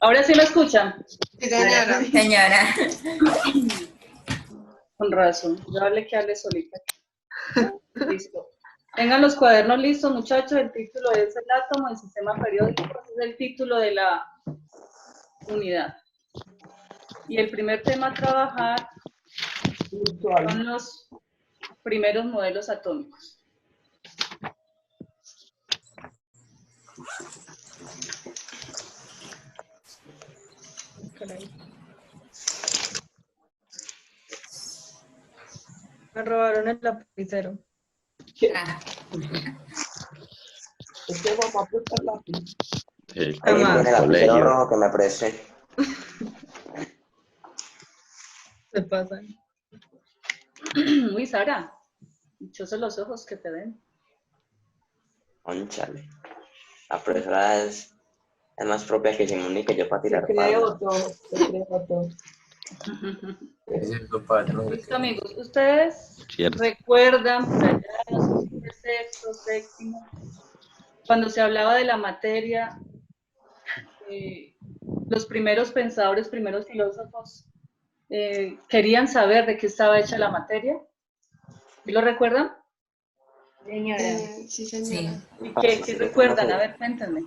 ¿Ahora sí me escuchan? Sí, señora. Señora. Con razón, yo hablé que hable solita. Listo. Tengan los cuadernos listos, muchachos. El título es el átomo del sistema periódico. Ese es el título de la unidad. Y el primer tema a trabajar son los primeros modelos atómicos. Me robaron el lapicero. Ah, Este papá puesta el lápiz. Sí, Alguien Toma. tiene el lapicero rojo que me preste. Se pasan. Uy, Sara, dichosos los ojos que te ven. Cónchale. La profesora es más propia que Simón y que yo para Te tirar creo palos. todo, te creo todo. Listo, amigos. ¿Ustedes cierto. recuerdan por allá, no sé si fue sexto, séptimo, cuando se hablaba de la materia, los primeros pensadores, primeros filósofos, querían saber de qué estaba hecha la materia? ¿Sí lo recuerdan? señora. Sí. Sí. Sí, ¿Y qué sí, recuerdan? no A sé. ver, cuéntenme.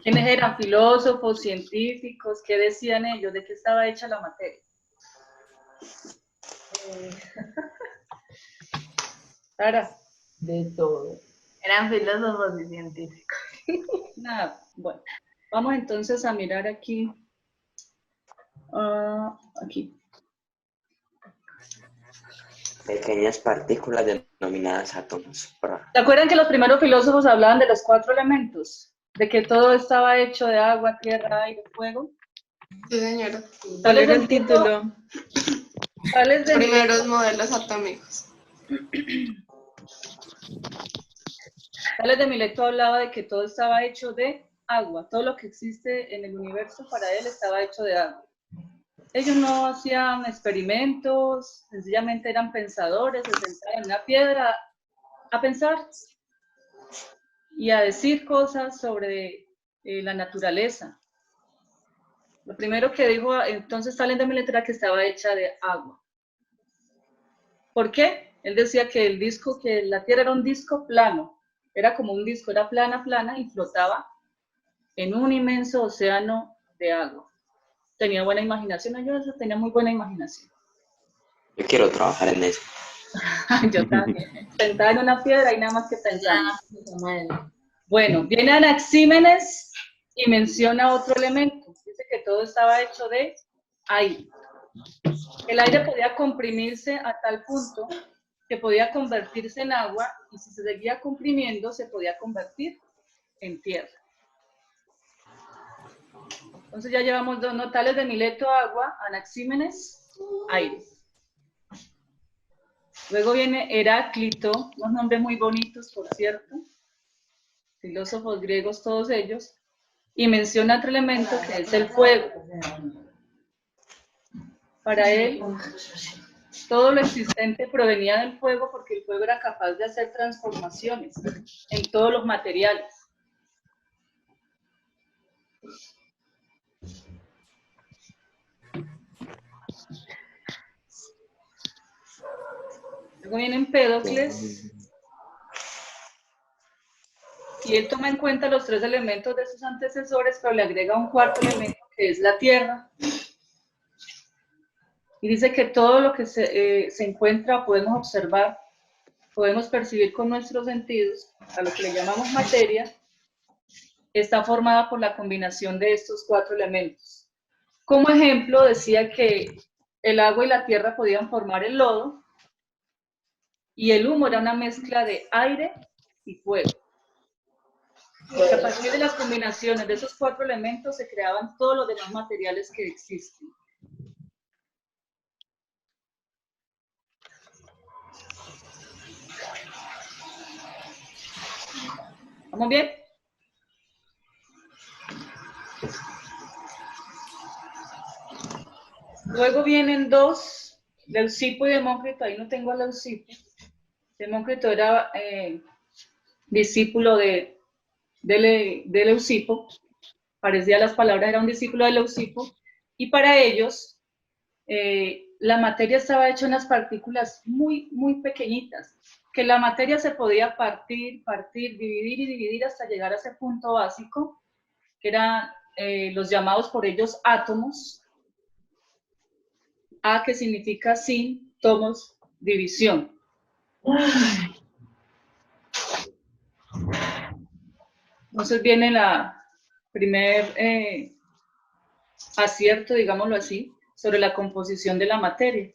¿Quiénes eran? ¿Filósofos, científicos? ¿Qué decían ellos? ¿De qué estaba hecha la materia? Sara. De todo. Eran filósofos y científicos. Nada, bueno. Vamos entonces a mirar aquí. Aquí. Pequeñas partículas denominadas átomos. ¿Se acuerdan que los primeros filósofos hablaban de los 4 elementos? De que todo estaba hecho de agua, tierra, aire, fuego. Sí, señora. ¿Cuál era el título? ¿Cuáles de Primeros modelos atómicos. Tales de Mileto hablaba de que todo estaba hecho de agua, todo lo que existe en el universo para él estaba hecho de agua. Ellos no hacían experimentos, sencillamente eran pensadores, se sentaban en una piedra a pensar y a decir cosas sobre la naturaleza. Lo primero que dijo entonces Tales de Mileto era que estaba hecha de agua. ¿Por qué? Él decía que el disco, que la Tierra era un disco plano, era como un disco, era plana, plana y flotaba en un inmenso océano de agua. Tenía buena imaginación, yo tenía muy buena imaginación. Yo quiero trabajar en eso. Yo también, sentada en una piedra y nada más que pensando. Bueno, viene Anaxímenes y menciona otro elemento. Dice que todo estaba hecho de aire. El aire podía comprimirse a tal punto que podía convertirse en agua y si se seguía comprimiendo se podía convertir en tierra. Entonces ya llevamos 2 notales de Mileto, agua, Anaxímenes, aire. Luego viene Heráclito, unos nombres muy bonitos, por cierto, filósofos griegos todos ellos, y menciona otro elemento que es el fuego. Para él, todo lo existente provenía del fuego porque el fuego era capaz de hacer transformaciones en todos los materiales. Luego viene Empédocles, y él toma en cuenta los 3 elementos de sus antecesores, pero le agrega un 4º elemento que es la tierra. Y dice que todo lo que se encuentra, podemos observar, podemos percibir con nuestros sentidos, a lo que le llamamos materia, está formada por la combinación de estos 4 elementos. Como ejemplo, decía que el agua y la tierra podían formar el lodo, y el humo era una mezcla de aire y fuego. Porque a partir de las combinaciones de esos 4 elementos se creaban todos los demás materiales que existen. ¿Vamos bien? Luego vienen 2, Leucipo y Demócrito. Ahí no tengo a Leucipo. Demócrito era discípulo de Leucipo. parecía las palabras, era un discípulo de Leucipo, y para ellos la materia estaba hecha en unas partículas muy, muy pequeñitas, que la materia se podía partir, dividir y dividir hasta llegar a ese punto básico, que eran los llamados por ellos átomos, A que significa sin, tomos, división. Entonces viene la primer acierto, digámoslo así, sobre la composición de la materia.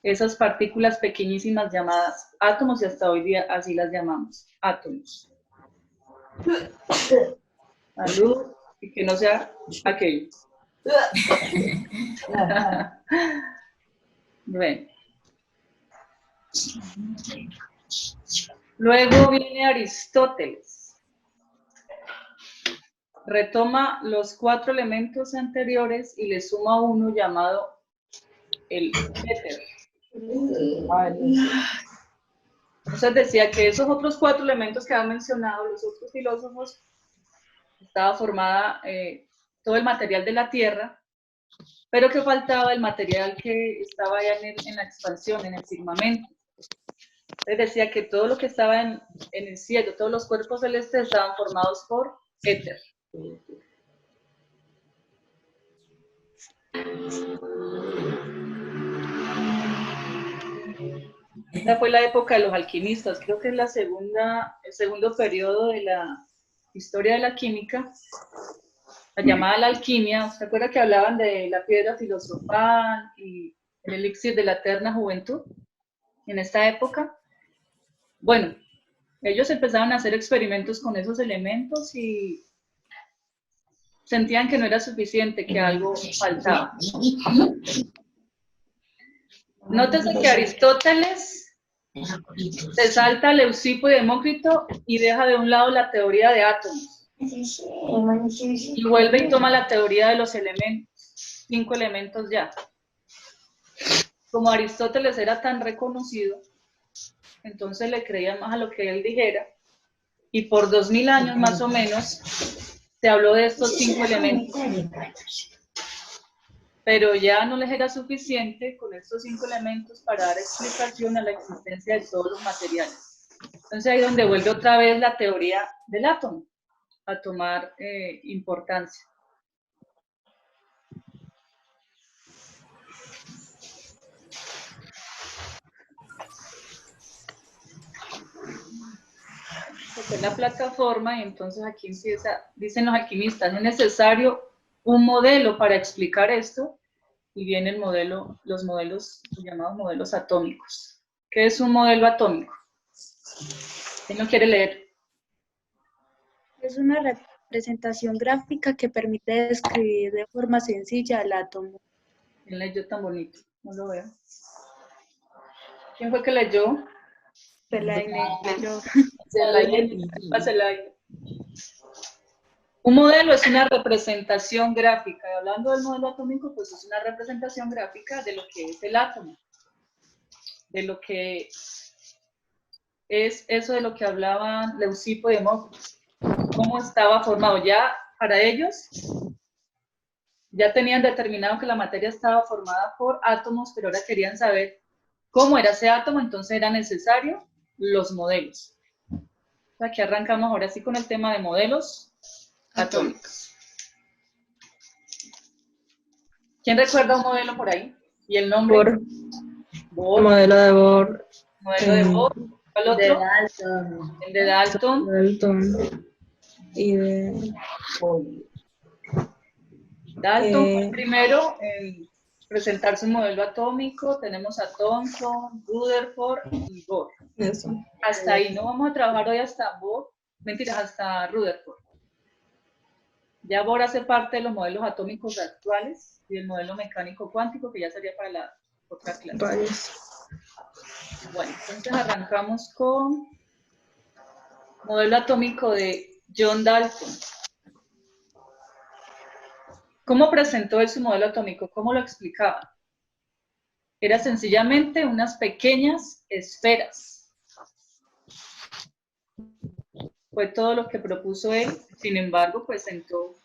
Esas partículas pequeñísimas llamadas átomos, y hasta hoy día así las llamamos, átomos. Salud, y que no sea aquello. Bueno. Luego viene Aristóteles. Retoma los 4 elementos anteriores y le suma uno llamado el éter. Entonces decía que esos otros 4 elementos que han mencionado los otros filósofos, estaba formada todo el material de la Tierra, pero que faltaba el material que estaba ya en la expansión, en el firmamento. Entonces decía que todo lo que estaba en el cielo, todos los cuerpos celestes estaban formados por éter. Esta fue la época de los alquimistas, creo que es el segundo periodo de la historia de la química, la llamada la alquimia. ¿Se acuerda que hablaban de la piedra filosofal y el elixir de la eterna juventud en esta época? Bueno, ellos empezaron a hacer experimentos con esos elementos y sentían que no era suficiente, que algo faltaba. Nótese que Aristóteles se salta a Leucipo y Demócrito y deja de un lado la teoría de átomos. Y vuelve y toma la teoría de los elementos, 5 elementos ya. Como Aristóteles era tan reconocido, entonces le creían más a lo que él dijera, y por 2000 años más o menos se habló de estos 5 elementos. Pero ya no les era suficiente con estos 5 elementos para dar explicación a la existencia de todos los materiales. Entonces ahí es donde vuelve otra vez la teoría del átomo a tomar importancia. Esta es la plataforma y entonces aquí empieza, dicen los alquimistas, es necesario un modelo para explicar esto, y viene el modelo, los modelos llamados modelos atómicos. ¿Qué es un modelo atómico? ¿Quién no quiere leer? Es una representación gráfica que permite describir de forma sencilla el átomo. ¿Quién leyó tan bonito? No lo veo. ¿Quién fue que leyó? Yo. Un modelo es una representación gráfica, y hablando del modelo atómico, pues es una representación gráfica de lo que es el átomo, de lo que es eso de lo que hablaban Leucipo y Demócrito, cómo estaba formado. Ya para ellos, ya tenían determinado que la materia estaba formada por átomos, pero ahora querían saber cómo era ese átomo, entonces era necesario los modelos. Aquí arrancamos ahora sí con el tema de modelos atómicos. ¿Quién recuerda un modelo por ahí? ¿Y el nombre? Bohr. Modelo de Bohr. Modelo de Bohr. ¿Cuál otro? De Dalton. El de Dalton. Y de... Dalton fue el primero en presentar su modelo atómico. Tenemos a Thomson, Rutherford y Bohr. Eso. Hasta ahí, no vamos a trabajar hoy hasta Bohr, mentiras, hasta Rutherford. Ya Bohr hace parte de los modelos atómicos actuales y el modelo mecánico cuántico, que ya sería para la otra clase. Varios. Bueno, entonces arrancamos con modelo atómico de John Dalton. ¿Cómo presentó él su modelo atómico? ¿Cómo lo explicaba? Era sencillamente unas pequeñas esferas. Fue todo lo que propuso él. Sin embargo, presentó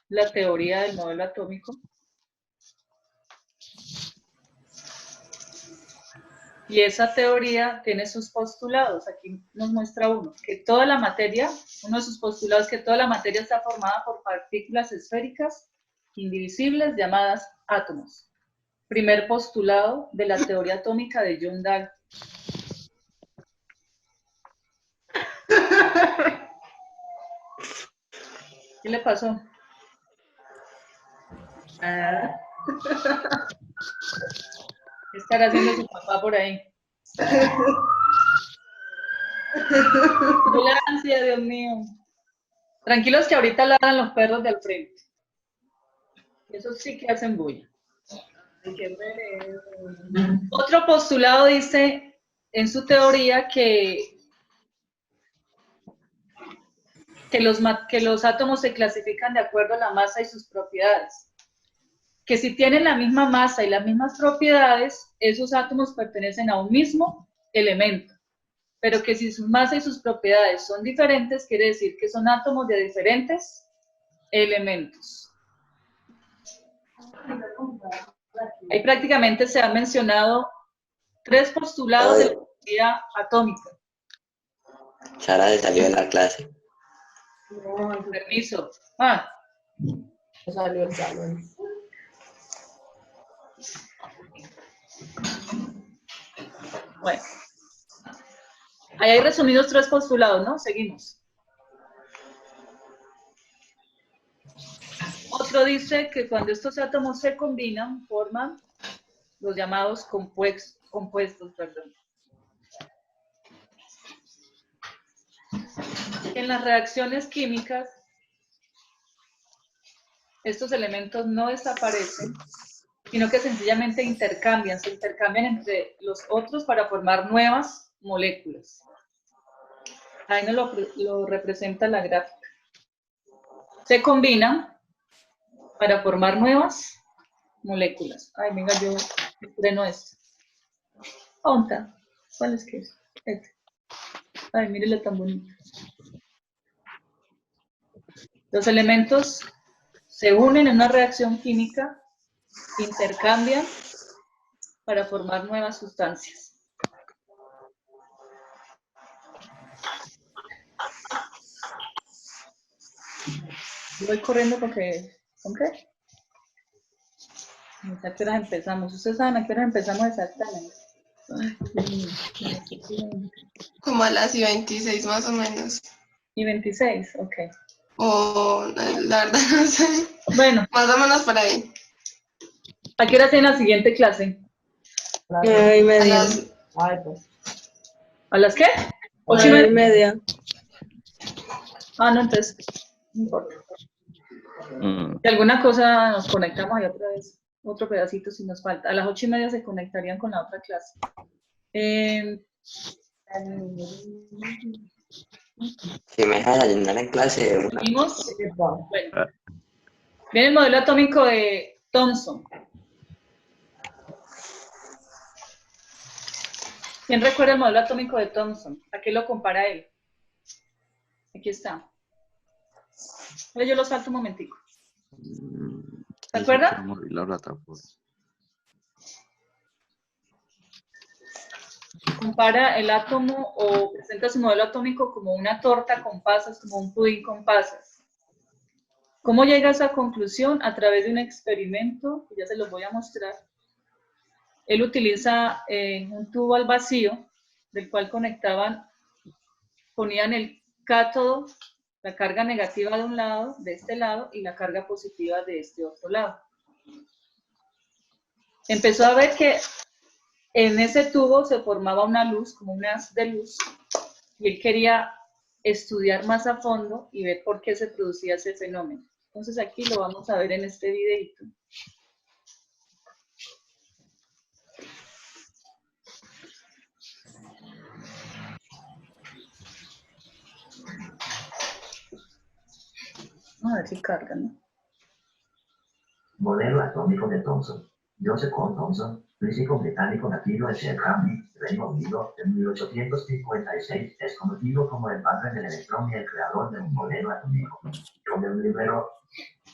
la teoría del modelo atómico. Y esa teoría tiene sus postulados. Aquí nos muestra uno, que toda la materia, uno de sus postulados es que toda la materia está formada por partículas esféricas indivisibles llamadas átomos. Primer postulado de la teoría atómica de John Dalton. ¿Qué le pasó? ¿Qué estará haciendo su papá por ahí? Ambulancia, Dios mío. Tranquilos que ahorita ladran los perros del frente. Eso sí que hacen bulla. Otro postulado dice en su teoría que los átomos se clasifican de acuerdo a la masa y sus propiedades. Que si tienen la misma masa y las mismas propiedades, esos átomos pertenecen a un mismo elemento. Pero que si su masa y sus propiedades son diferentes, quiere decir que son átomos de diferentes elementos. Ahí prácticamente se han mencionado 3 postulados de la teoría atómica. Sara se salió de la clase. Permiso. Salió el salón. Bueno. Ahí hay resumidos 3 postulados, ¿no? Seguimos. Otro dice que cuando estos átomos se combinan, forman los llamados compuestos. En las reacciones químicas, estos elementos no desaparecen, sino que sencillamente se intercambian entre los otros para formar nuevas moléculas. Ahí nos lo representa la gráfica. Se combinan para formar nuevas moléculas. Ay, venga, yo freno esto. ¿Onta? ¿Cuál es que es? Este. Ay, mírenlo tan bonito. Los elementos se unen en una reacción química, intercambian para formar nuevas sustancias. Voy corriendo porque... ¿Con qué? ¿A qué horas empezamos? ¿Ustedes saben a qué horas empezamos exactamente? Como a las 26 más o menos. ¿Y 26? Ok. O la verdad no sé. Bueno. Más o menos por ahí. ¿A qué hora tiene la siguiente clase? 9:30. ¿A las qué? 8:30. Ah, no, entonces, no importa. Si alguna cosa nos conectamos y otra vez, otro pedacito si nos falta. A las 8:30 se conectarían con la otra clase. Si me dejas ayudar en clase. ¿Seguimos? Bueno. Viene el modelo atómico de Thomson. ¿Quién recuerda el modelo atómico de Thomson? ¿A qué lo compara él? Aquí está. Ahora yo lo salto un momentico. ¿Se acuerdan? Compara el átomo o presenta su modelo atómico como una torta con pasas, como un pudín con pasas. ¿Cómo llega a esa conclusión? A través de un experimento, que ya se los voy a mostrar. Él utiliza un tubo al vacío, del cual ponían el cátodo, la carga negativa de un lado, de este lado, y la carga positiva de este otro lado. Empezó a ver que en ese tubo se formaba una luz, como un haz de luz, y él quería estudiar más a fondo y ver por qué se producía ese fenómeno. Entonces aquí lo vamos a ver en este videito. Vamos a ver si carga, ¿no? Modelo atómico de Thomson. Joseph O. Thomson, físico británico nacido en Shelburne, Reino Unido, en 1856, es conocido como el padre del electrón y el creador de un modelo atómico. De un libro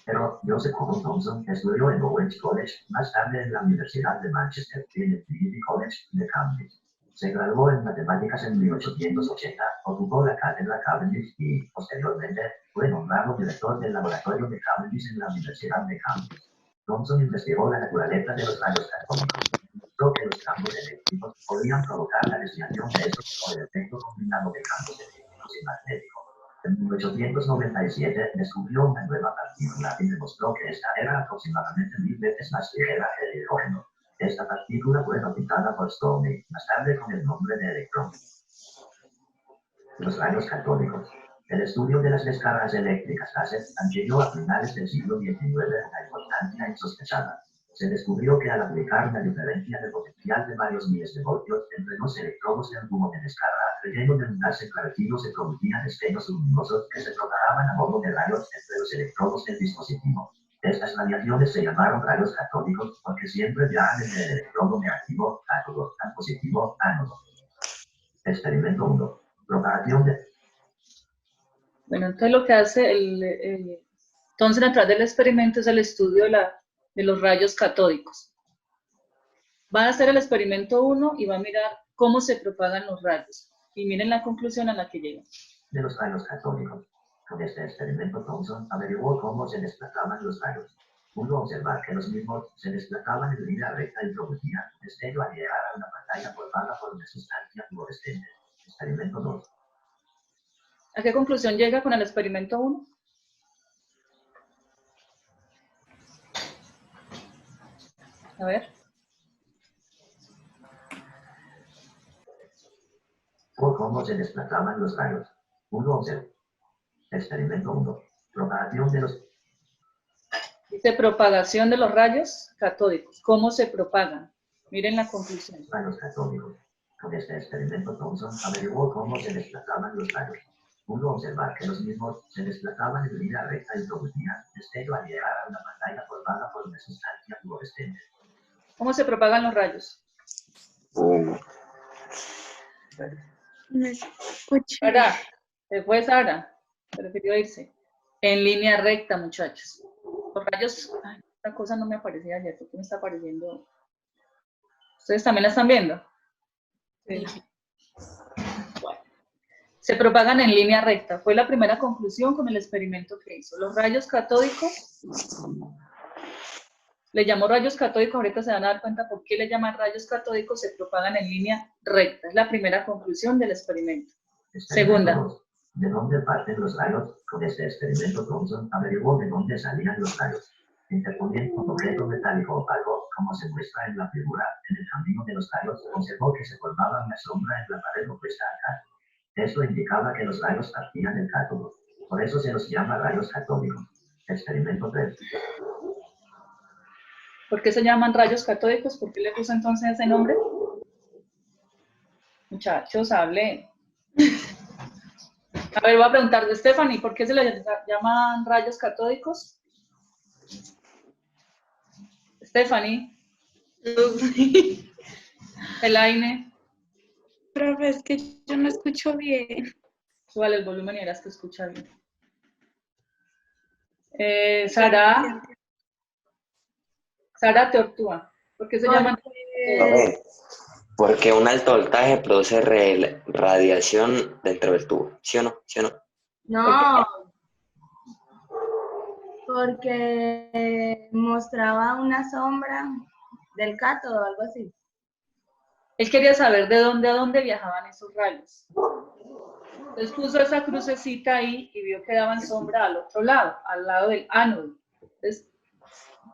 Pero Joseph Cotton Thompson estudió en Owens College, más tarde en la Universidad de Manchester y en el Trinity College de Cambridge. Se graduó en matemáticas en 1880, ocupó la cátedra Cavendish y, posteriormente, fue nombrado director del laboratorio de Cavendish en la Universidad de Cambridge. Thomson investigó la naturaleza de los rayos catódicos. Demostró que los campos eléctricos podían provocar la desviación de estos por el efecto combinado de campos eléctricos y magnéticos. En 1897 descubrió una nueva partícula y demostró que esta era aproximadamente 1000 veces más ligera que el hidrógeno. Esta partícula fue bautizada por Stoney, más tarde con el nombre de electrón. Los rayos catódicos. El estudio de las descargas eléctricas láser adquirió a finales del siglo XIX una importancia insospechada. Se descubrió que al aplicar una diferencia de potencial de varios miles de voltios entre dos electrodos del tubo de descarga relleno de un gas esclarecido se producían destellos luminosos que se propagaban a modo de rayos entre los electrodos del dispositivo. Estas radiaciones se llamaron rayos catódicos porque siempre viajan desde el electrodo negativo cátodo al positivo ánodo. Experimento 1. Propagación de... Bueno, entonces lo que hace entonces detrás del experimento es el estudio de los rayos catódicos. Va a hacer el experimento 1 y va a mirar cómo se propagan los rayos. Y miren la conclusión a la que llega. De los rayos catódicos. Con este experimento, Thomson averiguó cómo se desplazaban los rayos. Pudo observar que los mismos se desplazaban en línea recta y producían destello al llegar a una pantalla formada por una sustancia fluorescente. Experimento 2. ¿A qué conclusión llega con el experimento 1? A ver. Por cómo se desplazaban los rayos. Pudo observar. Experimento 1. Propagación de los... Dice propagación de los rayos catódicos. ¿Cómo se propagan? Miren la conclusión. Rayos catódicos. Con este experimento, Thomson averiguó cómo se desplazaban los rayos. Pudo observar que los mismos se desplazaban en línea recta y producían destello al llegar a una pantalla formada por una sustancia fluorescente. ¿Cómo se propagan los rayos? No escucho. Sara, se fue Sara, prefirió irse. En línea recta, muchachos. Los rayos, ay, esta cosa no me aparecía ayer, ¿por qué me está apareciendo? ¿Ustedes también la están viendo? Sí. Bueno. Se propagan en línea recta. Fue la primera conclusión con el experimento que hizo. Los rayos catódicos, le llamó rayos catódicos, ahorita se van a dar cuenta por qué le llaman rayos catódicos, se propagan en línea recta. Es la primera conclusión del experimento. Segunda. ¿De dónde parten los rayos? Con este experimento, Thomson averiguó de dónde salían los rayos. Interponiendo un objeto metálico opaco, como se muestra en la figura, en el camino de los rayos, observó que se formaba una sombra en la pared opuesta al cátodo. Esto indicaba que los rayos partían del cátodo. Por eso se los llama rayos catódicos. Experimento 3. ¿Por qué se llaman rayos catódicos? ¿Por qué le puso entonces ese nombre? Muchachos, hablen. A ver, voy a preguntar de Stephanie, ¿por qué se le llaman rayos catódicos? Stephanie. Elaine. Profe, es que yo no escucho bien. Súbale el volumen y verás que escucha bien. Sara. Sara Teortúa. ¿Por qué se llaman? Porque un alto voltaje produce radiación dentro del tubo. ¿Sí o no? ¿Sí o no? No, porque mostraba una sombra del cátodo o algo así. Él quería saber de dónde a dónde viajaban esos rayos. Entonces puso esa crucecita ahí y vio que daban sombra al otro lado, al lado del ánodo. Entonces,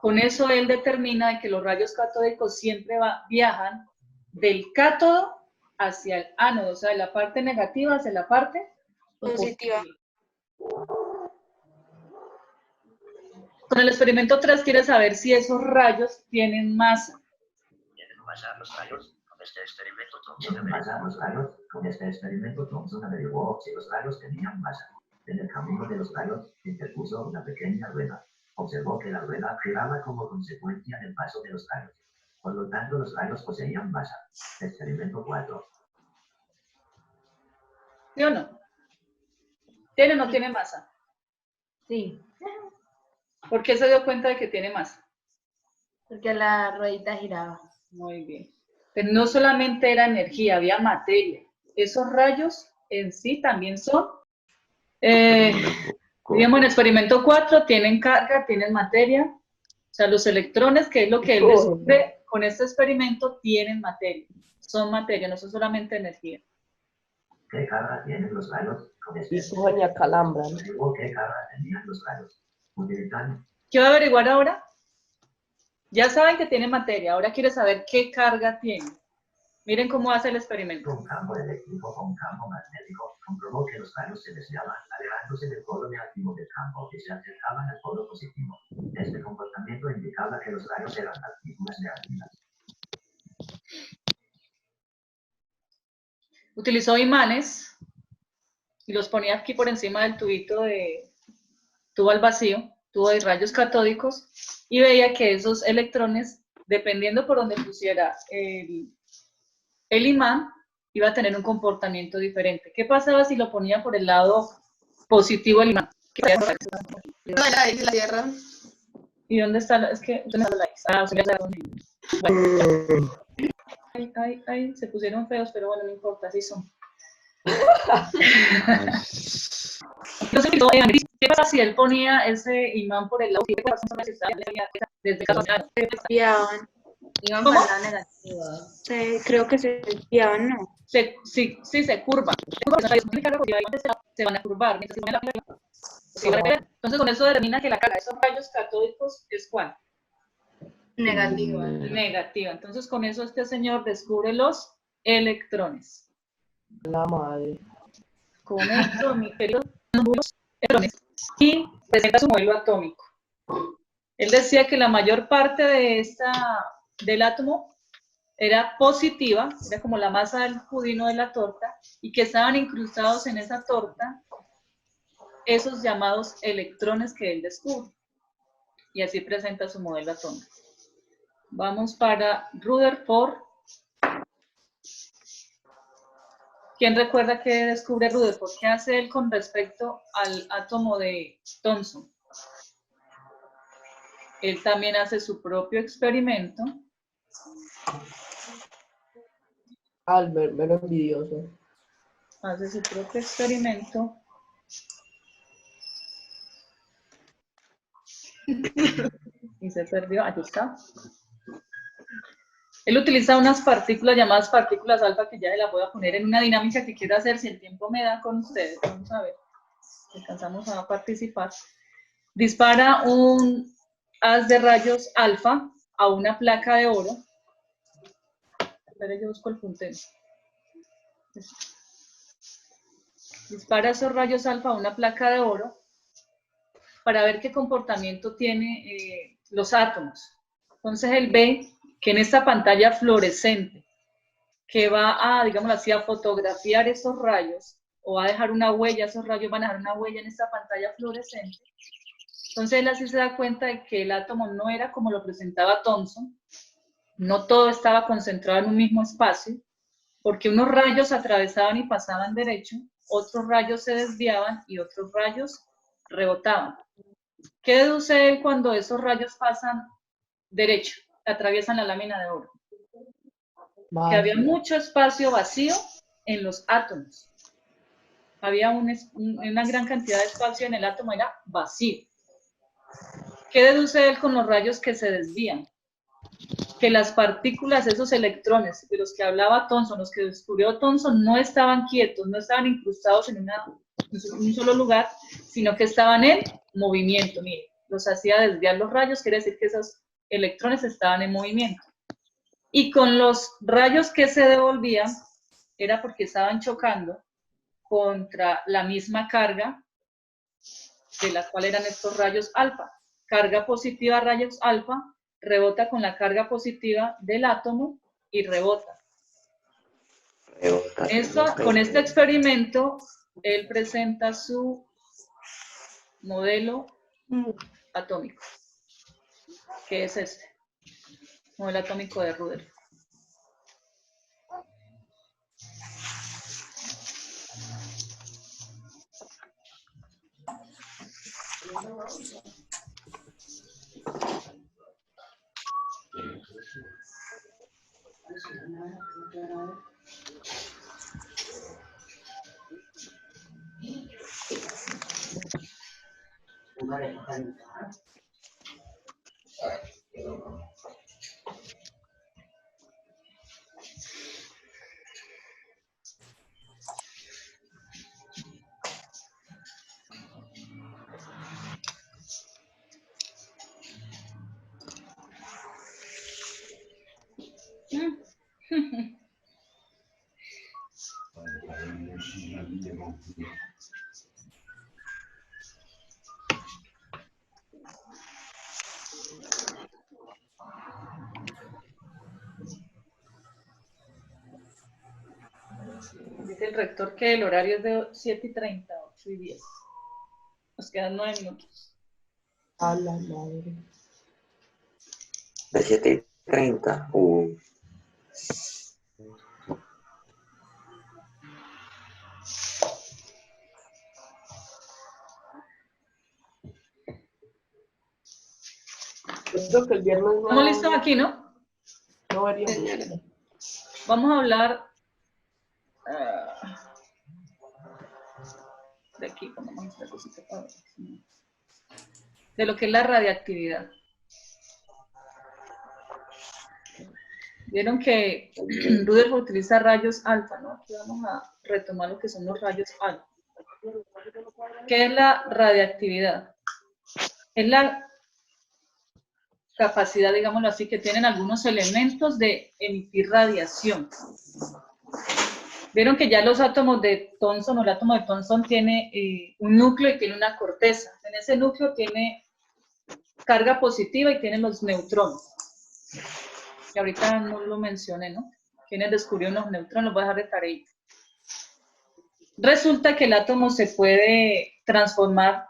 con eso él determina que los rayos catódicos siempre viajan del cátodo hacia el ánodo, o sea, de la parte negativa hacia la parte positiva. Con el experimento 3 quiere saber si esos rayos tienen masa. ¿Tienen masa los rayos? Con este experimento, Thomson averiguó si los rayos tenían masa. En el camino de los rayos interpuso una pequeña rueda. Observó que la rueda giraba como consecuencia del paso de los rayos. Por lo tanto, los rayos poseían masa. Experimento 4. ¿Sí o no? ¿Tiene o no tiene masa? Sí. ¿Por qué se dio cuenta de que tiene masa? Porque la ruedita giraba. Muy bien. Pero no solamente era energía, había materia. Esos rayos en sí también son, digamos, en experimento 4 tienen carga, tienen materia. O sea, los electrones, que es lo que él descubre con este experimento, tienen materia. Son materia, no son solamente energía. ¿Qué carga tienen los rayos con este? Y coña calambra, ¿no? Luego, ¿qué carga tenían los rayos? Utilizando ¿Qué va a averiguar ahora? Ya saben que tiene materia, ahora quiere saber qué carga tiene. Miren cómo hace el experimento. un campo eléctrico o un campo magnético, comprobó que los rayos se desviaban alejándose del polo negativo del campo y se acercaban al polo positivo. Este comportamiento indicaba que los rayos eran partículas negativas. Utilizó imanes y los ponía aquí por encima del tubito de tubo al vacío, tubo de rayos catódicos, y veía que esos electrones, dependiendo por donde pusiera el imán, iba a tener un comportamiento diferente. ¿Qué pasaba si lo ponía por el lado positivo del imán? No, la Tierra. ¿Y dónde está? Es que ¿dónde está la X? Ah, ay, se pusieron feos, pero bueno, no importa, así son. Entonces, ¿qué pasa si él ponía ese imán por el lado desde casa? Se desviaban. Iban ¿Cómo? por el lado negativo. Creo que se desviaban, ¿no? Sí, se curva. Se van a curvar. Entonces, con eso determina que la carga de esos rayos catódicos es ¿cuál? Negativa. Negativa. Entonces, con eso este señor descubre los electrones. La madre. Con esto, mi querido, electrones. Y presenta su modelo atómico. Él decía que la mayor parte de del átomo era positiva, era como la masa del budino de la torta, y que estaban incrustados en esa torta esos llamados electrones que él descubre. Y así presenta su modelo atómico. Vamos para Rutherford. ¿Quién recuerda qué descubre Rutherford? ¿Qué hace él con respecto al átomo de Thomson? Él también hace su propio experimento. Albert, pero envidioso. Hace su propio experimento. Y se perdió. Aquí está. Él utiliza unas partículas llamadas partículas alfa que ya se las voy a poner en una dinámica que quiero hacer si el tiempo me da con ustedes. Vamos a ver si alcanzamos a participar. Dispara un haz de rayos alfa a una placa de oro. Espera, yo busco el puntero. Dispara esos rayos alfa a una placa de oro para ver qué comportamiento tiene los átomos. Entonces él ve que en esta pantalla fluorescente que va a, digámoslo así, a fotografiar esos rayos o va a dejar una huella, esos rayos van a dejar una huella en esta pantalla fluorescente. Entonces él así se da cuenta de que el átomo no era como lo presentaba Thomson, no todo estaba concentrado en un mismo espacio, porque unos rayos atravesaban y pasaban derecho, otros rayos se desviaban y otros rayos rebotaban. ¿Qué deduce él cuando esos rayos pasan derecho, atraviesan la lámina de oro? Que había mucho espacio vacío en los átomos. Había una gran cantidad de espacio en el átomo, era vacío. ¿Qué deduce él con los rayos que se desvían? Que las partículas, esos electrones de los que hablaba Thomson, los que descubrió Thomson, no estaban quietos, no estaban incrustados en un solo lugar, sino que estaban en movimiento. Miren, los hacía desviar los rayos, quiere decir que esos electrones estaban en movimiento. Y con los rayos que se devolvían, era porque estaban chocando contra la misma carga de la cual eran estos rayos alfa. Carga positiva rayos alfa rebota con la carga positiva del átomo y rebota. Con este experimento, él presenta su modelo atómico, que es este, modelo atómico de Rutherford. Dice el rector que el horario es de 7:30, 8:10. Nos quedan 9 minutos. A la madre. De 7:30. Yo creo que el viernes no. ¿Estamos listos aquí, no? No vería. Vamos a hablar de aquí, pongamos esta cosita para ver, de lo que es la radiactividad. Vieron que Rutherford utiliza rayos alfa, ¿no? Aquí vamos a retomar lo que son los rayos alfa. ¿Qué es la radiactividad? Es la capacidad, digámoslo así, que tienen algunos elementos de emitir radiación. Vieron que ya los átomos de Thomson, o el átomo de Thomson tiene un núcleo y tiene una corteza. En ese núcleo tiene carga positiva y tiene los neutrones. Que ahorita no lo mencioné, ¿no? ¿Quiénes descubrieron los neutrones? Los voy a dejar de tarea. Resulta que el átomo se puede transformar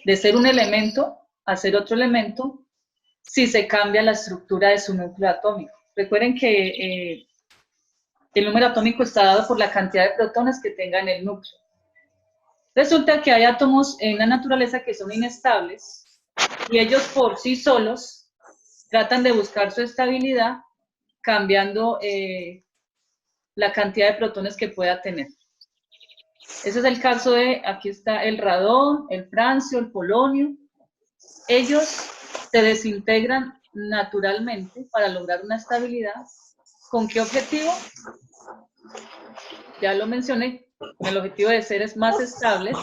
de ser un elemento a ser otro elemento si se cambia la estructura de su núcleo atómico. Recuerden que el número atómico está dado por la cantidad de protones que tenga en el núcleo. Resulta que hay átomos en la naturaleza que son inestables y ellos por sí solos tratan de buscar su estabilidad cambiando la cantidad de protones que pueda tener. Ese es el caso de, aquí está el radón, el francio, el polonio. Ellos se desintegran naturalmente para lograr una estabilidad. ¿Con qué objetivo? Ya lo mencioné, con el objetivo de seres más estables.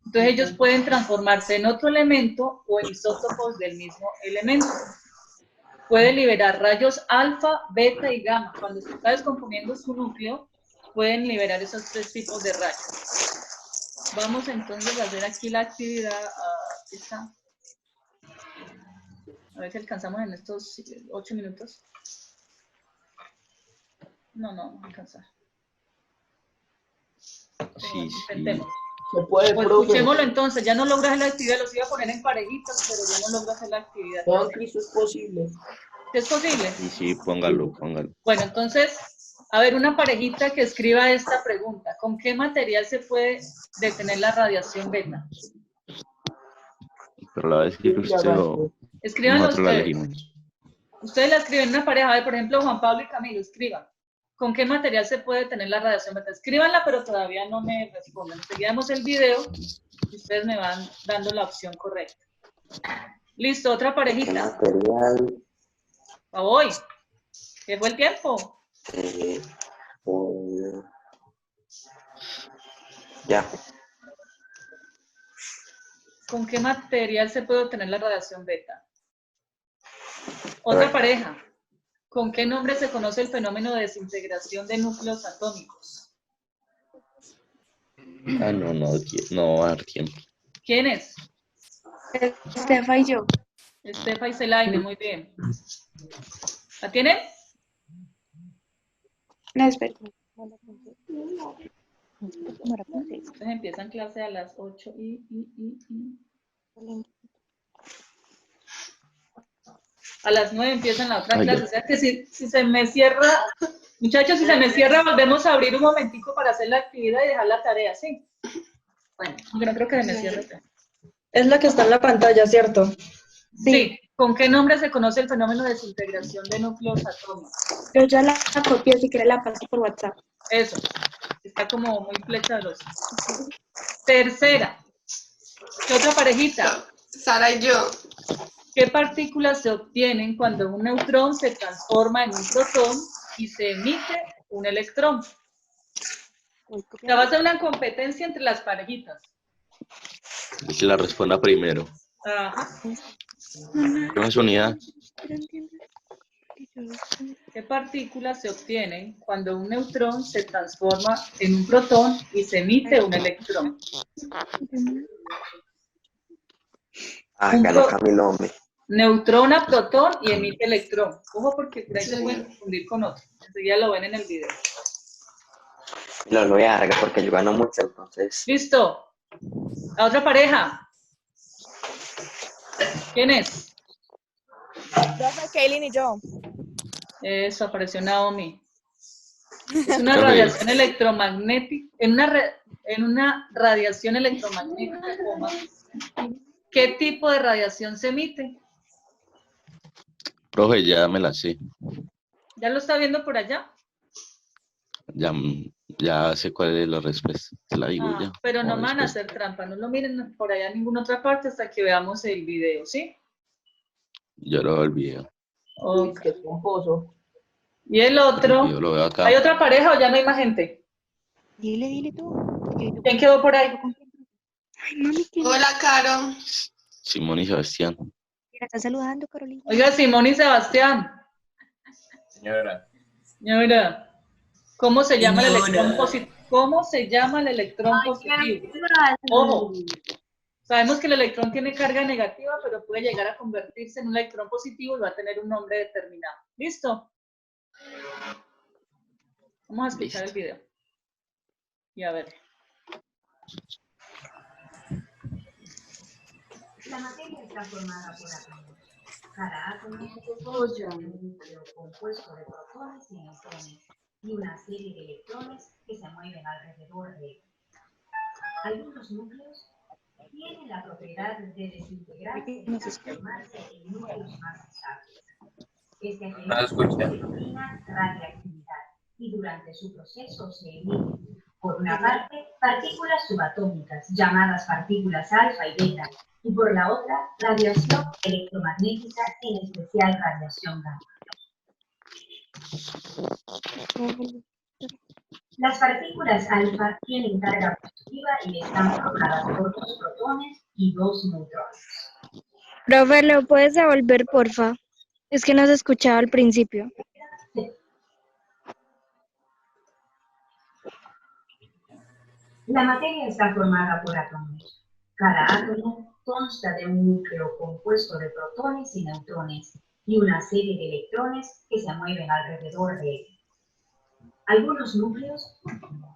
Entonces ellos pueden transformarse en otro elemento o en isótopos del mismo elemento. Puede liberar rayos alfa, beta y gamma. Cuando se está descomponiendo su núcleo, pueden liberar esos 3 tipos de rayos. Vamos entonces a hacer aquí la actividad. Aquí está. A ver si alcanzamos en estos 8 minutos. No, vamos a alcanzar. Sí, Intentemos. Se puede, Pues profe. escuchémoslo entonces. Ya no logro hacer la actividad, los iba a poner en parejitas, pero ya no logro hacer la actividad. Vean que eso es posible. ¿Es posible? sí, póngalo. Bueno, entonces, a ver, una parejita que escriba esta pregunta. ¿Con qué material se puede detener la radiación beta? Pero la va a escribir usted o Escríbanlo nosotros la ustedes. elegimos. Ustedes la escriben en una pareja. A ver, por ejemplo, Juan Pablo y Camilo, escriban. ¿Con qué material se puede detener la radiación beta? Escríbanla, pero todavía no me respondan. Seguimos el video y ustedes me van dando la opción correcta. Listo, otra ¿Qué parejita. material? A hoy. ¿Qué fue el tiempo? Ya. ¿Con qué material se puede obtener la radiación beta? Otra pareja. ¿Con qué nombre se conoce el fenómeno de desintegración de núcleos atómicos? No va a dar tiempo. ¿Quién es? Estefa y yo. Estefa y Zelaine, muy bien. ¿La tienen? No, espera. Entonces empiezan clase a las 8 A las 9 empiezan la otra clase. O sea que si se me cierra, muchachos, si se me cierra, volvemos a abrir un momentico para hacer la actividad y dejar la tarea, ¿sí? Bueno, yo no creo que se me cierre. Es la que está en la pantalla, ¿cierto? Sí. ¿Con qué nombre se conoce el fenómeno de desintegración de núcleos atómicos? Yo ya la copié, si quiere la paso por WhatsApp. Eso. Está como muy flecha de los. Tercera. ¿Qué otra parejita? Sara y yo. ¿Qué partículas se obtienen cuando un neutrón se transforma en un protón y se emite un electrón? Ya va a ser una competencia entre las parejitas. Y que la responda primero. Ajá. ¿Qué más unidad? ¿Qué partículas se obtienen cuando un neutrón se transforma en un protón y se emite un electrón? Ganó Camilo, hombre. Neutrón a protón y emite electrón. Ojo porque por ahí se pueden confundir con otro. Enseguida lo ven en el video. Lo voy a alargar porque yo gano mucho, entonces. Listo. La otra pareja. ¿Quién es? Profe, Kaylin y yo. Eso, apareció Naomi. Es una radiación electromagnética. En una radiación electromagnética, ¿qué tipo de radiación se emite? Profe, ya me la sé. ¿Ya lo está viendo por allá? Ya sé cuál es la respuesta. Te la digo ya. Pero no O van a después. hacer trampa. No lo miren por allá en ninguna otra parte hasta que veamos el video, ¿sí? Yo lo veo el video. Ok. Qué pomposo. Y el otro. Yo lo veo acá. ¿Hay otra pareja o ya no hay más gente? Dile tú. ¿Quién quedó por ahí? Ay, mami, ¿qué? Hola, Caro. Simón y Sebastián. Mira, está saludando, Carolina. Oiga, Simón y Sebastián. Señora. Señora, ¿cómo se llama el electrón positivo? ¿Cómo se llama el electrón positivo? Ojo, sabemos que el electrón tiene carga negativa, pero puede llegar a convertirse en un electrón positivo y va a tener un nombre determinado. ¿Listo? Vamos a escuchar el video. Y a ver. La materia está formada por átomos. Cada átomo consta de un núcleo compuesto de protones y neutrones y una serie de electrones que se mueven alrededor de él. Algunos núcleos tienen la propiedad de desintegrarse y transformarse en núcleos más estables. Este fenómeno se denomina radiactividad y durante su proceso se emiten, por una parte, partículas subatómicas llamadas partículas alfa y beta, y por la otra, radiación electromagnética, en especial radiación gamma. Las partículas alfa tienen carga positiva y están formadas por 2 protones y 2 neutrones. Profe, ¿lo puedes devolver, porfa? Es que no se escuchaba al principio. La materia está formada por átomos. Cada átomo consta de un núcleo compuesto de protones y neutrones y una serie de electrones que se mueven alrededor de él. Algunos núcleos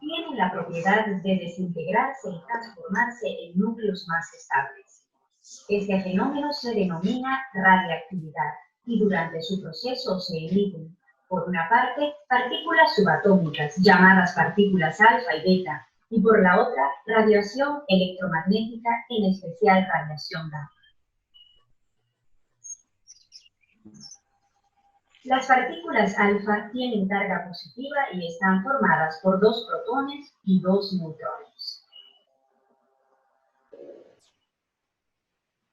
tienen la propiedad de desintegrarse y transformarse en núcleos más estables. Este fenómeno se denomina radiactividad y durante su proceso se emiten, por una parte, partículas subatómicas llamadas partículas alfa y beta, y por la otra, radiación electromagnética, en especial radiación gamma. Las partículas alfa tienen carga positiva y están formadas por 2 protones y 2 neutrones.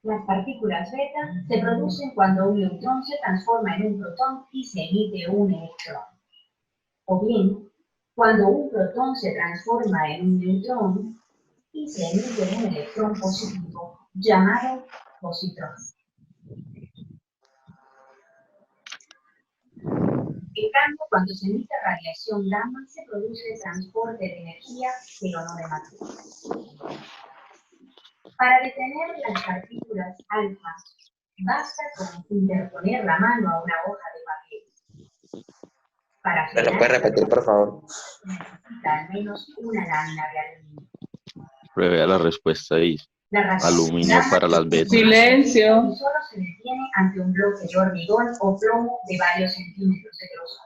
Las partículas beta se producen cuando un neutrón se transforma en un protón y se emite un electrón. O bien, cuando un protón se transforma en un neutrón y se emite un electrón positivo llamado positrón. En cambio, cuando se emite radiación gamma, se produce transporte de energía, pero no de materia. Para detener las partículas alfa, basta con interponer la mano a una hoja de papel. Para ¿Me lo puede repetir, por favor? necesita al menos una lámina de aluminio. Pruebe la respuesta ahí. La radiación Aluminio gamma para las betas. Silencio. y solo se detiene ante un bloque de hormigón o plomo de varios centímetros de grosor.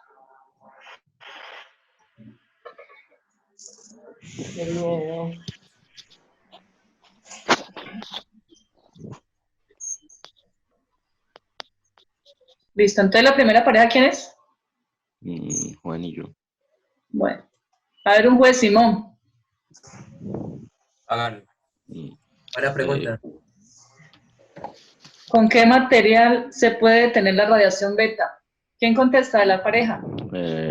Qué miedo. Listo, entonces la primera pareja, ¿quién es? Juan y yo. Bueno, a ver un juez Simón. Háganlo. Buena pregunta. ¿Con qué material se puede detener la radiación beta? ¿Quién contesta de la pareja?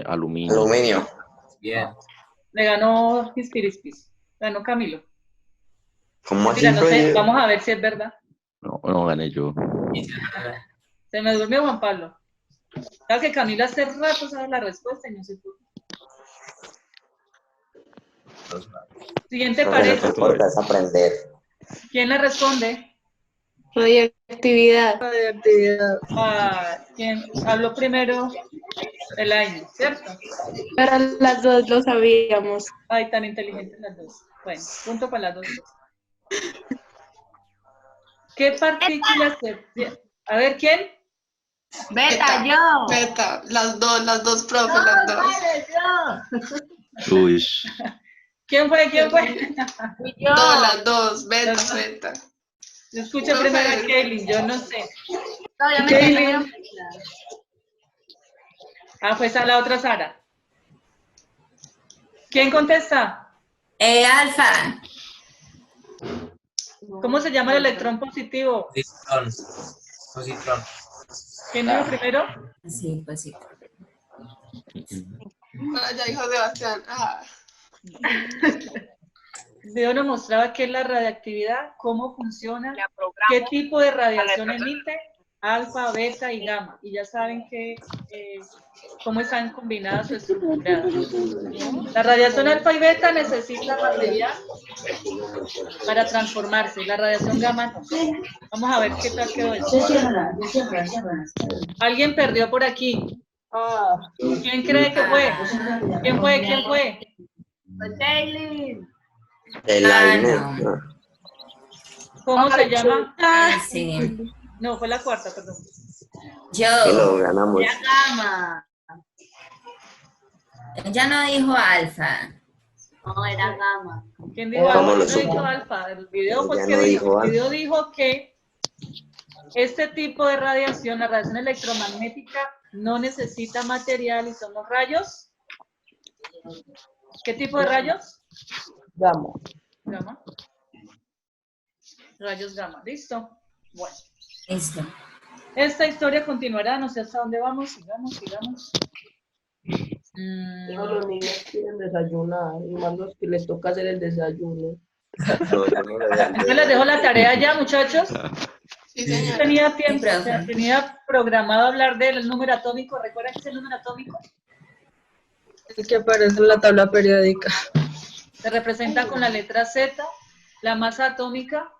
Aluminio. Aluminio. Bien. Le ganó Pispirispis. Ganó Camilo. ¿Cómo así? Mira, no sé, vamos a ver si es verdad. No, gané yo. Se me durmió Juan Pablo. Claro que Camilo hace rato sabe la respuesta y no sé por qué. Siguiente Lo que pareja. nos importa es aprender. ¿Quién le responde? Radioactividad. Radioactividad. ¿Quién habló primero? Elaine, ¿cierto? Para las dos lo sabíamos. Ay, tan inteligentes las dos. Bueno, punto para las dos. ¿Qué partículas se... A ver, ¿quién? Beta, yo. Beta, las dos, profe, las dos. Uy. ¿Quién fue? Yo. Las dos, beta, beta. Yo escucho primero a Kaylin, yo no sé. Obviamente. Fue esa la otra Sara. ¿Quién contesta? Alfa. ¿Cómo se llama el electrón positivo? Positrón. ¿Quién dijo primero? Sí, pues sí. Ya dijo Sebastián. Leo nos mostraba qué es la radiactividad, cómo funciona, qué tipo de radiación emite, alfa, beta y gamma. Y ya saben cómo están combinadas o estructuradas. La radiación alfa y beta necesita material para transformarse. La radiación gamma no. Vamos a ver qué tal quedó esto. Alguien perdió por aquí. ¿Quién cree que fue? ¿Quién fue? Elaine. ¿Cómo se llama? Sí. No, fue la cuarta, perdón. Y lo ganamos. Gamma. Ella no dijo alfa. No, era gamma. ¿Quién dijo alfa? ¿Cómo lo No dijo supo? alfa. El video fue Ella que no dijo. dijo El video alfa. dijo que este tipo de radiación, la radiación electromagnética, no necesita material y son los rayos. ¿Qué tipo de rayos? Gamma. Gamma. Rayos gamma. ¿Listo? Bueno. Listo. Esta historia continuará, no sé hasta dónde vamos, sigamos. Todos los niños quieren desayunar, y más los que les toca hacer el desayuno. No, yo no lo voy a hacer. Yo les dejo la tarea ya, muchachos. Sí, señora. Tenía tiempo, Sí, o sea, profe. tenía programado hablar del número atómico. ¿Recuerdan qué es el número atómico? El que aparece en la tabla periódica. Se representa con la letra Z, la masa atómica.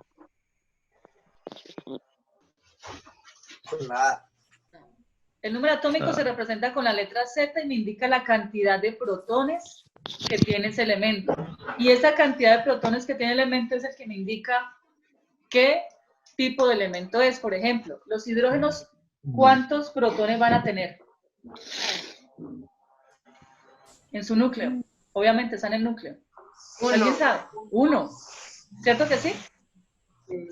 El número atómico se representa con la letra Z y me indica la cantidad de protones que tiene ese elemento. Y esa cantidad de protones que tiene el elemento es el que me indica qué tipo de elemento es. Por ejemplo, los hidrógenos, ¿cuántos protones van a tener en su núcleo? Obviamente está en el núcleo. ¿Alguien sabe? 1. ¿Cierto que sí?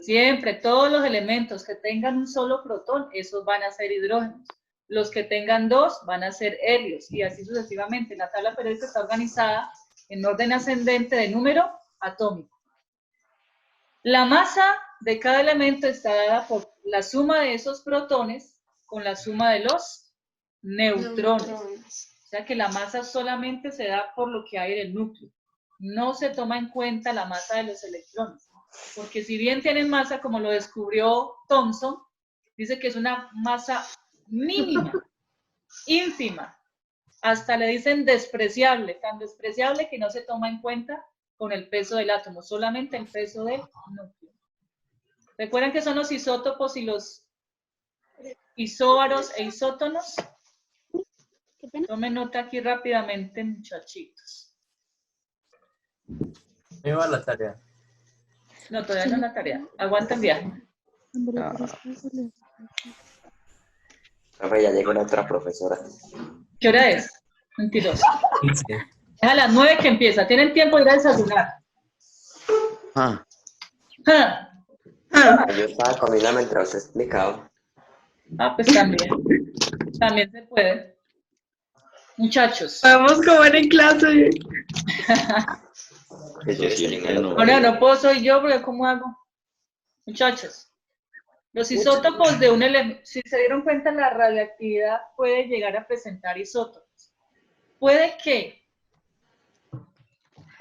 Siempre, todos los elementos que tengan un solo protón, esos van a ser hidrógenos. Los que tengan 2 van a ser helios, y así sucesivamente. La tabla periódica está organizada en orden ascendente de número atómico. La masa de cada elemento está dada por la suma de esos protones con la suma de los neutrones. O sea que la masa solamente se da por lo que hay en el núcleo. No se toma en cuenta la masa de los electrones. Porque si bien tienen masa, como lo descubrió Thomson, dice que es una masa mínima, ínfima. Hasta le dicen despreciable, tan despreciable que no se toma en cuenta con el peso del átomo, solamente el peso del núcleo. ¿Recuerdan que son los isótopos y los isóbaros e isótonos? Tomen nota aquí rápidamente, muchachitos. Me va la tarea. No, todavía no es la tarea. Aguanten viaje. Profe, ya llegó la otra profesora. ¿Qué hora es? 22. 15. Es a las 9 que empieza. ¿Tienen tiempo de ir a desayunar? Ah, Yo estaba comiendo mientras usted explicaba. Pues también. También se puede. Muchachos. Podemos comer en clase. Que yo estoy en el Ahora no puedo, soy yo, porque ¿cómo hago? Muchachos, los isótopos de un elemento, si se dieron cuenta, la radiactividad puede llegar a presentar isótopos. Puede que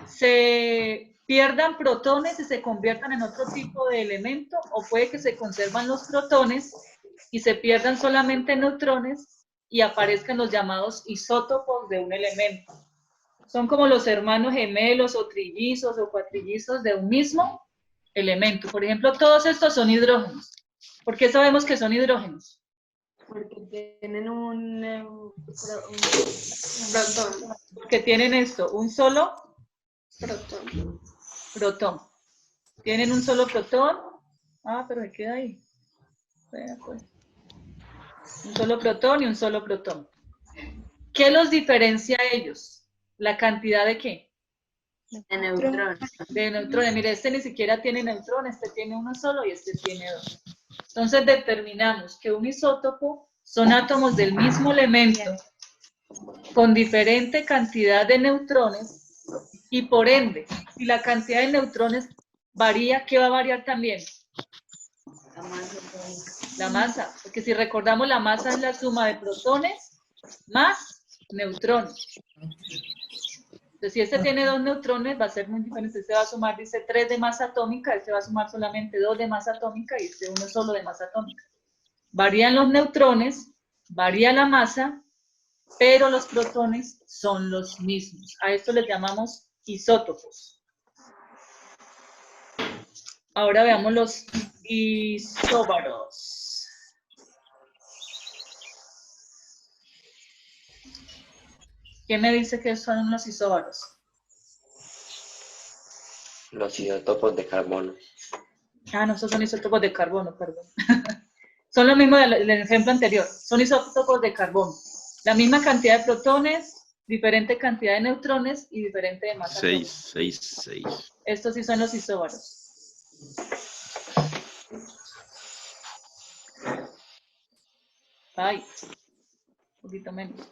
se pierdan protones y se conviertan en otro tipo de elemento, o puede que se conservan los protones y se pierdan solamente neutrones y aparezcan los llamados isótopos de un elemento. Son como los hermanos gemelos o trillizos o cuatrillizos de un mismo elemento. Por ejemplo, todos estos son hidrógenos. ¿Por qué sabemos que son hidrógenos? Porque tienen un Protón. Porque tienen esto, un solo Protón. protón. Tienen un solo protón. Ah, pero se queda ahí. Vea, pues. Un solo protón y un solo protón. ¿Qué los diferencia a ellos? ¿La cantidad de qué? de neutrones. De neutrones. Mire, este ni siquiera tiene neutrones, este tiene uno solo y este tiene dos. Entonces determinamos que un isótopo son átomos del mismo elemento con diferente cantidad de neutrones y por ende, si la cantidad de neutrones varía, ¿qué va a variar también? La masa, porque si recordamos, la masa es la suma de protones más neutrones. Entonces, si este tiene 2 neutrones, va a ser muy diferente. Este va a sumar, dice, 3 de masa atómica, este va a sumar solamente 2 de masa atómica y este uno solo de masa atómica. Varían los neutrones, varía la masa, pero los protones son los mismos. A esto les llamamos isótopos. Ahora veamos los isóbaros. ¿Quién me dice que son los isóbaros? Los isótopos de carbono. Ah, no, esos son isótopos de carbono, perdón. Son lo mismo del ejemplo anterior. Son isótopos de carbono. La misma cantidad de protones, diferente cantidad de neutrones y diferente de masa. 6. Estos sí son los isóbaros. Ay, un poquito menos.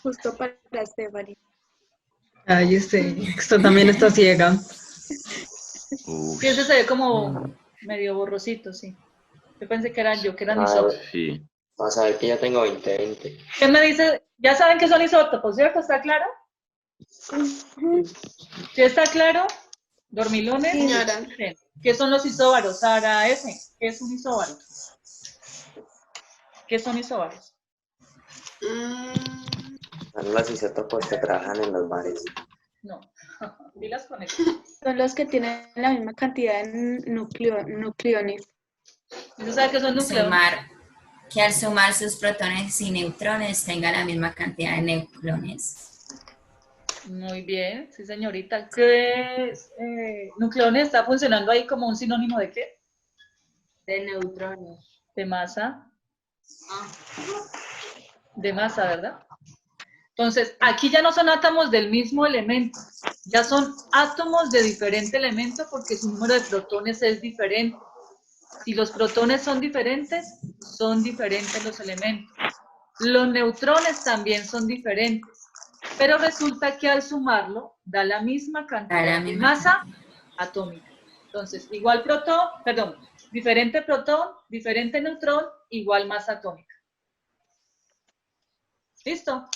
Justo para Stephanie. Ay, esto también está ciega. Sí, ese se ve como medio borrosito, sí. Yo pensé que eran isótopos. Sí. Vas a ver que ya tengo 20. ¿Qué me dice? Ya saben que son isótopos, ¿cierto? ¿Está claro? ¿Sí está claro? ¿Dormilones? Señora. ¿Qué son los isóbaros? Sara F. ¿Qué es un isóbaro? ¿Qué son isóbaros? Son los isótopos que trabajan en los bares. No, dilas con eso. Son los que tienen la misma cantidad de nucleones. ¿Usted sabe qué son nucleones? Que al sumar sus protones y neutrones tenga la misma cantidad de neutrones. Muy bien, sí señorita. ¿Qué es? Nucleones está funcionando ahí como un sinónimo de qué? De neutrones. De masa. De masa, ¿verdad? Entonces, aquí ya no son átomos del mismo elemento, ya son átomos de diferente elemento porque su número de protones es diferente. Si los protones son diferentes los elementos. Los neutrones también son diferentes, pero resulta que al sumarlo da la misma cantidad de masa atómica. Entonces, igual diferente protón, diferente neutrón, igual masa atómica. ¿Listo?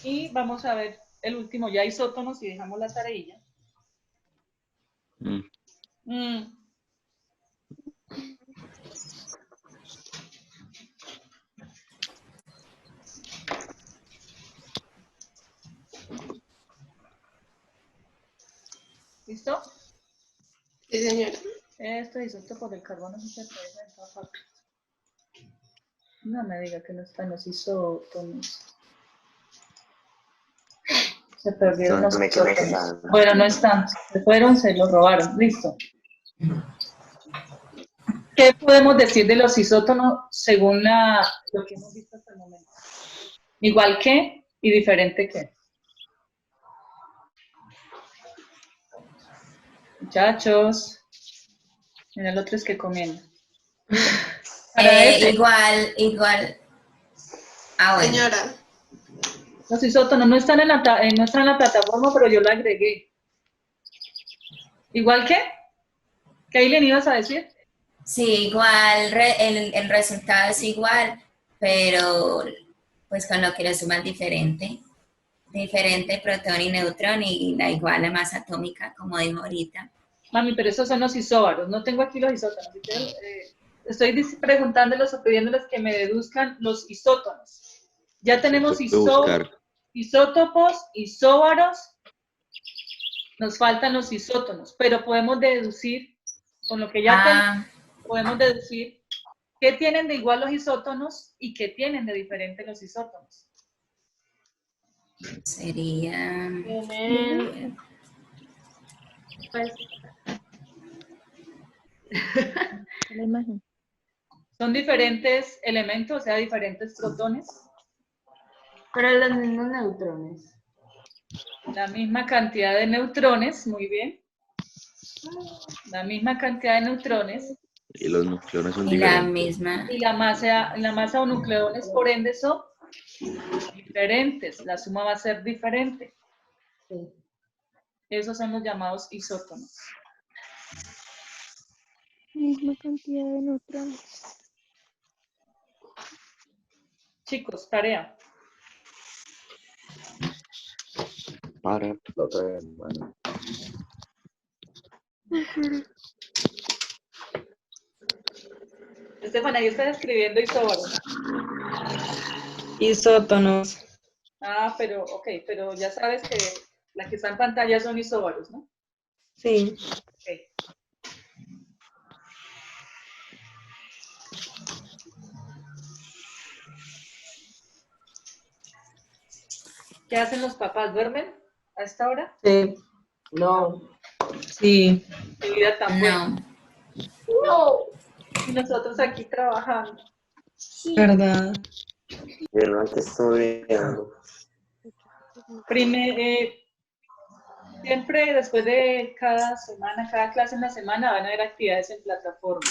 Y vamos a ver el último, ya isótonos y dejamos la tareilla. ¿Listo? Sí, señora. Esto isótopos del carbono sí se aparece en todas partes. No me diga que no están los isótonos. Se perdieron los isótonos. Bueno, no están. Se fueron, se los robaron. Listo. ¿Qué podemos decir de los isótonos según lo que hemos visto hasta el momento? Igual que y diferente que. Muchachos. Mira, el otro es que comiendo. Para ese, Igual. Ah, bueno. Señora, los isótonos no están en la plataforma, pero yo lo agregué. ¿Igual qué? ¿Qué Aileen ibas a decir? Sí, igual, el resultado es igual, pero pues con lo que le suman diferente. Diferente protón y neutrón y da igual la masa atómica, como dijo ahorita. Mami, pero esos son los isóbaros. No tengo aquí los isótonos. Estoy preguntándoles o pidiéndoles que me deduzcan los isótonos. Ya tenemos isótopos, isóbaros. Nos faltan los isótonos, pero podemos deducir, con lo que ya tenemos, podemos deducir qué tienen de igual los isótonos y qué tienen de diferente los isótonos. Sería... Pues, La imagen. Son diferentes elementos, o sea, diferentes protones. pero los mismos neutrones. La misma cantidad de neutrones, muy bien. La misma cantidad de neutrones. Y los nucleones son Y la diferentes. misma. Y la masa o nucleones, por ende, son diferentes. La suma va a ser diferente. Sí. Esos son los llamados isótonos. Misma cantidad de neutrones. Chicos, tarea. Para la otra vez, bueno. Estefana, ahí estás escribiendo isóbaros. Isótonos. Ah, pero ya sabes que la que está en pantalla son isóbaros, ¿no? Sí. Okay. ¿Qué hacen los papás? ¿Duermen a esta hora? Sí. No. Qué Sí. vida tan buena. No. Y nosotros aquí trabajando. ¿Verdad? Yo no antes estoy estudiando. Siempre después de cada semana, cada clase en la semana van a haber actividades en plataforma.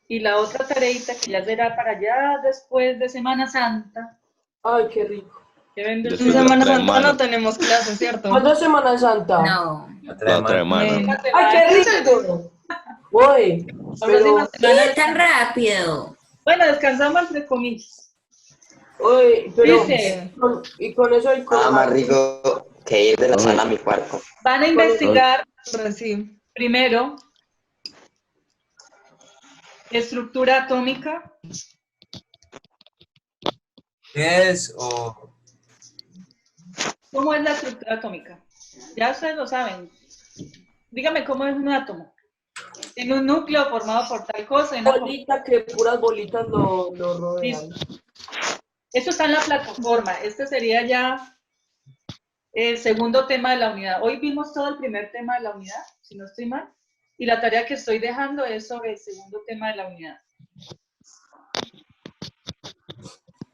Y la otra tareita que ya será para allá después de Semana Santa. Ay, qué rico. Que ven En Semana Santa no tenemos clases, ¿cierto? ¿Cuándo es Semana Santa? No. La otra semana. ¡Ay, qué rico! Voy. Próxima semana. ¡Qué tan rápido! Bueno, descansamos entre comillas. Oye, pero Dice, y con eso hay Más rico que ir de la sala a mi cuarto. van a investigar Sí. primero estructura atómica. ¿Qué es? O ¿Cómo es la estructura atómica? Ya ustedes lo saben. Dígame cómo es un átomo. Tiene un núcleo formado por tal cosa. Y una bolita que puras bolitas lo rodean. Esto está en la plataforma. Este sería ya el segundo tema de la unidad. Hoy vimos todo el primer tema de la unidad, si no estoy mal. Y la tarea que estoy dejando es sobre el segundo tema de la unidad.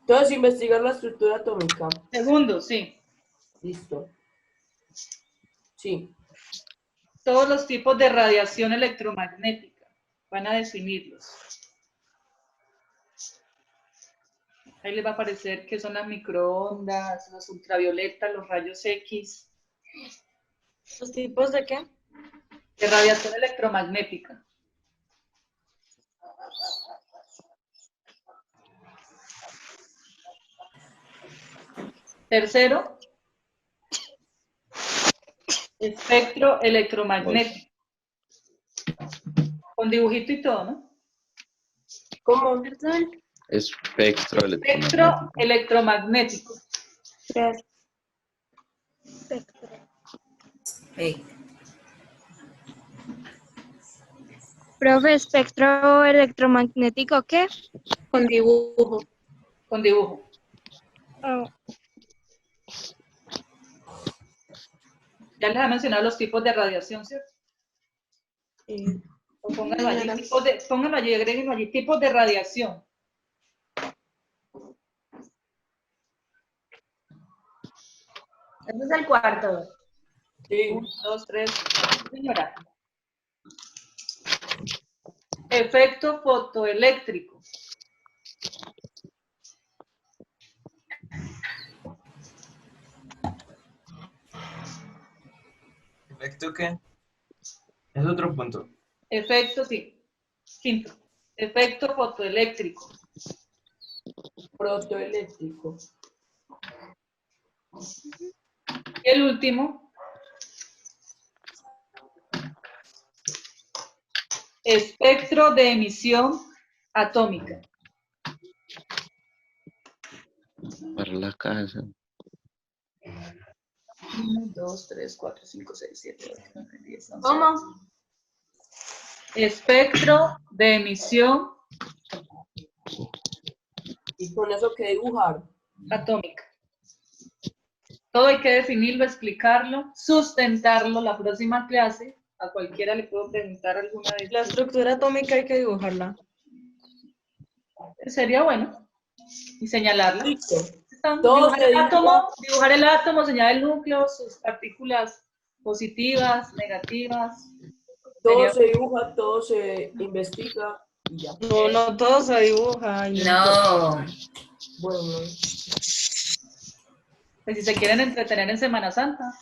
Entonces, investigar la estructura atómica. Segundo, sí. Listo. Sí. Todos los tipos de radiación electromagnética. Van a definirlos. Ahí les va a aparecer qué son las microondas, los ultravioletas, los rayos X. ¿Los tipos de qué? De radiación electromagnética. Tercero, espectro electromagnético. Con dibujito y todo, ¿no? ¿Cómo? Espectro Espectro electromagnético. Profe, espectro electromagnético, ¿qué? Con dibujo. Con dibujo. Oh. Ya les he mencionado los tipos de radiación, ¿cierto? Sí. O pónganlo allí, pónganlo allí, agréguenlo allí, tipos de radiación. Ese es el cuarto. Sí. 1, 2, 3. Señora. Efecto fotoeléctrico. ¿Efecto qué? Es otro punto. Efecto, sí. Quinto. Efecto fotoeléctrico. Protoeléctrico. Y el último. Espectro de emisión atómica. Para la casa. 1, 2, 3, 4, 5, 6, 7, 8, 9, 10, 11. ¿Cómo? Espectro de emisión ¿Y con eso qué dibujar? atómica. Todo hay que definirlo, explicarlo, sustentarlo. La próxima clase, a cualquiera le puedo preguntar alguna vez. La estructura atómica hay que dibujarla. Sería bueno. Y señalarla. Listo. Dibujar se dibujar el átomo, señalar el núcleo, sus partículas positivas, negativas. Todo se dibuja, todo se investiga y ya. No, no todo se dibuja. No. Bueno. Pues si se quieren entretener en Semana Santa.